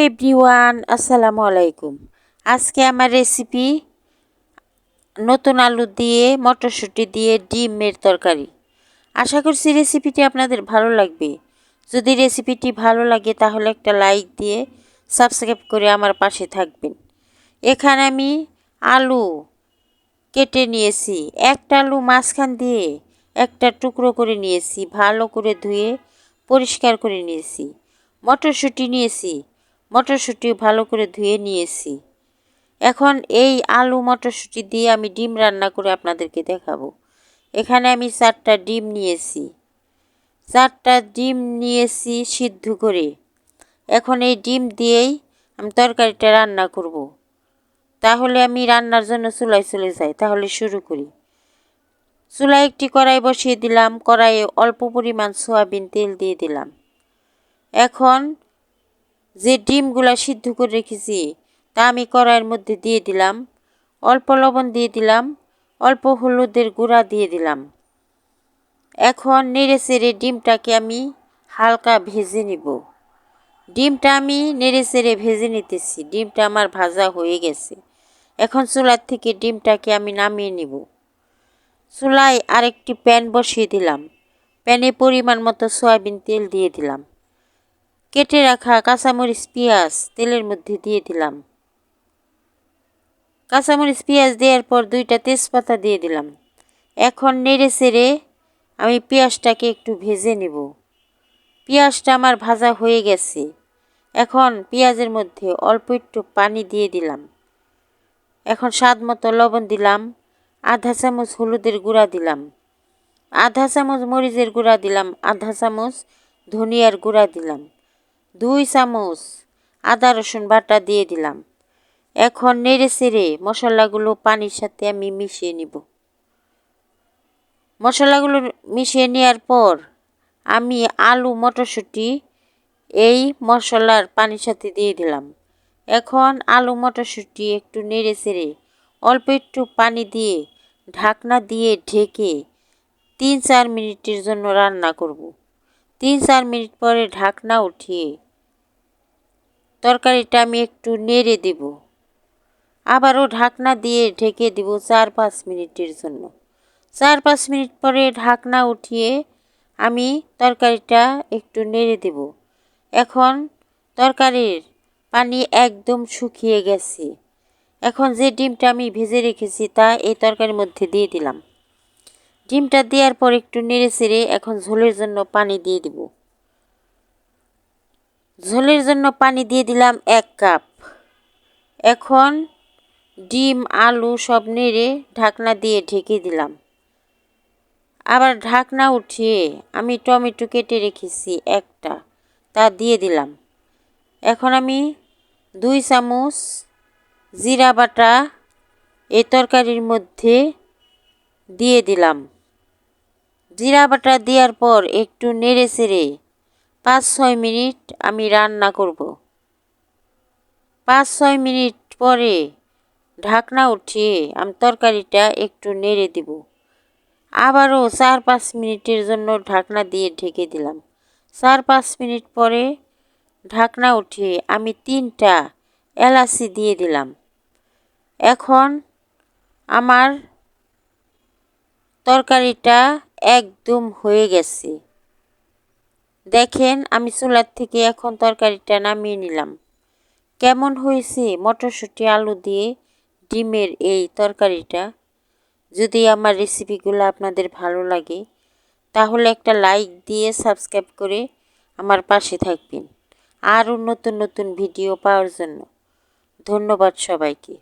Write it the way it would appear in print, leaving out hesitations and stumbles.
Everyone, আসসালামু আলাইকুম। আজকে আমার রেসিপি নতুন আলু দিয়ে মটরশুঁটি দিয়ে ডিমের তরকারি। আশা করছি রেসিপিটি আপনাদের ভালো লাগবে। যদি রেসিপিটি ভালো লাগে তাহলে একটা লাইক দিয়ে সাবস্ক্রাইব করে আমার পাশে থাকবেন। এখানে আমি আলু কেটে নিয়েছি, একটা আলু মাঝখান দিয়ে একটা টুকরো করে নিয়েছি, ভালো করে ধুয়ে পরিষ্কার করে নিয়েছি। মটরশুঁটি নিয়েছি, মটরশুঁটি ভালো করে ধুয়ে নিয়েছি। এখন এই আলু মটরশুঁটি দিয়ে আমি ডিম রান্না করে আপনাদেরকে দেখাবো। এখানে আমি 4টা ডিম নিয়েছি, 4টা ডিম নিয়েছি সিদ্ধ করে। এখন এই ডিম দিয়েই আমি তরকারিটা রান্না করব। তাহলে আমি রান্নার জন্য চুলায় চলে যাই। তাহলে শুরু করি। চুলায় একটি কড়াই বসিয়ে দিলাম, কড়াইয়ে অল্প পরিমাণ সয়াবিন তেল দিয়ে দিলাম। এখন যে ডিমগুলা সিদ্ধ করে রেখেছি তা আমি কড়াইয়ের মধ্যে দিয়ে দিলাম, অল্প লবণ দিয়ে দিলাম, অল্প হলুদের গুঁড়া দিয়ে দিলাম। এখন নেড়ে চেড়ে ডিমটাকে আমি হালকা ভেজে নিব। ডিমটা আমি নেড়ে চেড়ে ভেজে নিতেছি। ডিমটা আমার ভাজা হয়ে গেছে। এখন চুলার থেকে ডিমটাকে আমি নামিয়ে নিব। চুলায় আরেকটি প্যান বসিয়ে দিলাম। প্যানে পরিমাণ মতো সয়াবিন তেল দিয়ে দিলাম। কেটে রাখা কাঁচামরিচ পেঁয়াজ তেলের মধ্যে দিয়ে দিলাম। কাঁচামরিচ পেঁয়াজ দেওয়ার পর 2টা তেজপাতা দিয়ে দিলাম। এখন নেড়ে চেড়ে আমি পেঁয়াজটাকে একটু ভেজে নেব। পেঁয়াজটা আমার ভাজা হয়ে গেছে। এখন পেঁয়াজের মধ্যে অল্প একটু পানি দিয়ে দিলাম। এখন স্বাদ মতো লবণ দিলাম, আধা চামচ হলুদের গুঁড়া দিলাম, আধা চামচ মরিচের গুঁড়া দিলাম, আধা চামচ ধনিয়ার গুঁড়া দিলাম, 2 চামচ আদা রসুন বাটা দিয়ে দিলাম। এখন নেড়ে চেড়ে মশলাগুলো পানির সাথে আমি মিশিয়ে নিব। মশলাগুলো মিশিয়ে নেওয়ার পর আমি আলু মটরশুঁটি এই মশলার পানির সাথে দিয়ে দিলাম। এখন আলু মটরশুঁটি একটু নেড়ে চেড়ে অল্প একটু পানি দিয়ে ঢাকনা দিয়ে ঢেকে 3-4 মিনিটের জন্য রান্না করব। 3-4 মিনিট পরে ঢাকনা উঠিয়ে তরকারিটা আমি একটু নেড়ে দেব। আবারও ঢাকনা দিয়ে ঢেকে দেব 4-5 মিনিটের জন্য। 4-5 মিনিট পরে ঢাকনা উঠিয়ে আমি তরকারিটা একটু নেড়ে দেব। এখন তরকারির পানি একদম শুকিয়ে গেছে। এখন যে ডিমটা আমি ভেজে রেখেছি তা এই তরকারির মধ্যে দিয়ে দিলাম। ডিমটা দেওয়ার পর একটু নেড়ে চেড়ে এখন ঝোলের জন্য পানি দিয়ে দিব। ঝোলের জন্য পানি দিয়ে দিলাম 1 কাপ। এখন ডিম আলু সব নেড়ে ঢাকনা দিয়ে ঢেকে দিলাম। আবার ঢাকনা উঠিয়ে আমি টমেটো কেটে রেখেছি একটা, তা দিয়ে দিলাম। এখন আমি 2 চামচ জিরা বাটা এই তরকারির মধ্যে দিয়ে দিলাম। জিরা বাটা দেওয়ার পর একটু নেড়ে চেড়ে 5-6 মিনিট আমি রান্না করব। 5-6 মিনিট পরে ঢাকনা উঠিয়ে আমি তরকারিটা একটু নেড়ে দিব। আবারও 4-5 মিনিটের জন্য ঢাকনা দিয়ে ঢেকে দিলাম। 4-5 মিনিট পরে ঢাকনা উঠিয়ে আমি 3টা এলাচি দিয়ে দিলাম। এখন আমার তরকারিটা একদম হয়ে গেছে। দেখেন আমি চুলার থেকে এখন তরকারিটা নামিয়ে নিলাম। কেমন হয়েছে মটরশুঁটি আলু দিয়ে ডিমের এই তরকারিটা? যদি আমার রেসিপিগুলো আপনাদের ভালো লাগে তাহলে একটা লাইক দিয়ে সাবস্ক্রাইব করে আমার পাশে থাকবেন। আরও নতুন নতুন ভিডিও পাওয়ার জন্য ধন্যবাদ সবাইকে।